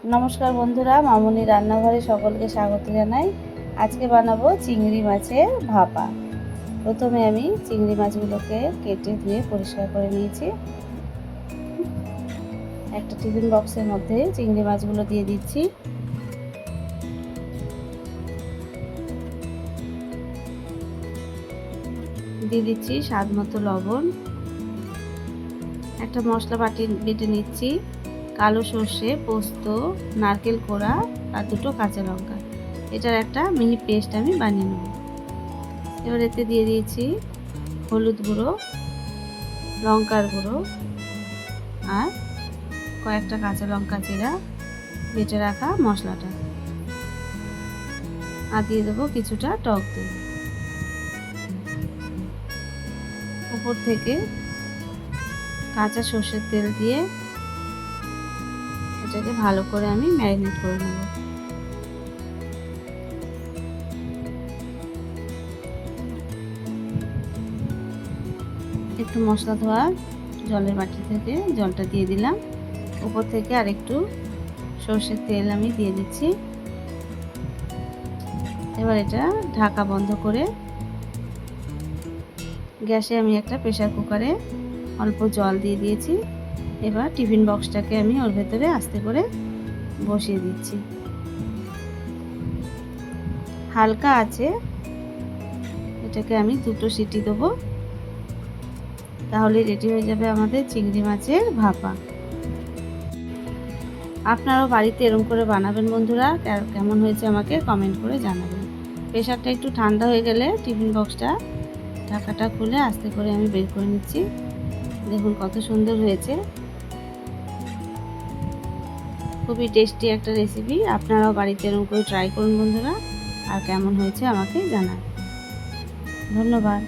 নমস্কার বন্ধুরা, মামুনি রান্নাঘরে সকলকে স্বাগত জানাই। আজকে বানাবো চিংড়ি মাছের ভাপা। প্রথমে আমি চিংড়ি মাছগুলোকে কেটে ধুয়ে পরিষ্কার করে নিয়েছি। একটা টিফিন বক্সের মধ্যে চিংড়ি মাছগুলো দিয়ে দিচ্ছি। দিয়ে দিচ্ছি স্বাদ মতো লবণ। একটা মশলা বেটে নিচ্ছি। কালো সর্ষে, পোস্ত, নারকেল কোড়া আর দুটো কাঁচা লঙ্কা, এটার একটা মিহি পেস্ট আমি বানিয়ে নেব। এবার এতে দিয়ে দিয়েছি হলুদ গুঁড়ো, লঙ্কার গুঁড়ো আর কয়েকটা কাঁচা লঙ্কা চিরা, বেটে রাখা মশলাটা, আর দিয়ে দেবো কিছুটা টক দই। উপর থেকে কাঁচা সর্ষের তেল দিয়ে এটাকে ভালো করে আমি ম্যারিনেট করে নেব। একটু মশলা ধোয়া জলের বাটি থেকে জলটা দিয়ে দিলাম। উপর থেকে আরেকটু সর্ষের তেল আমি দিয়ে দিচ্ছি। এবার এটা ঢাকা বন্ধ করে গ্যাসে আমি একটা প্রেসার কুকারে অল্প জল দিয়ে দিয়েছি। এবার টিফিন বক্সটাকে আমি ওর ভেতরে আস্তে করে বসিয়ে দিচ্ছি। হালকা আছে এটাকে আমি দুটো সিটি দেবো, তাহলে রেডি হয়ে যাবে আমাদের চিংড়ি মাছের ভাপা। আপনারাও বাড়িতে এরকম করে বানাবেন বন্ধুরা। কেমন হয়েছে আমাকে কমেন্ট করে জানাবেন। প্রেসারটা একটু ঠান্ডা হয়ে গেলে টিফিন বক্সটা ঢাকাটা খুলে আস্তে করে আমি বের করে নিচ্ছি। দেখুন কত সুন্দর হয়েছে, খুবই টেস্টি একটা রেসিপি। আপনারাও বাড়িতে এরকম করে ট্রাই করুন বন্ধুরা, আর কেমন হয়েছে আমাকে জানান। ধন্যবাদ।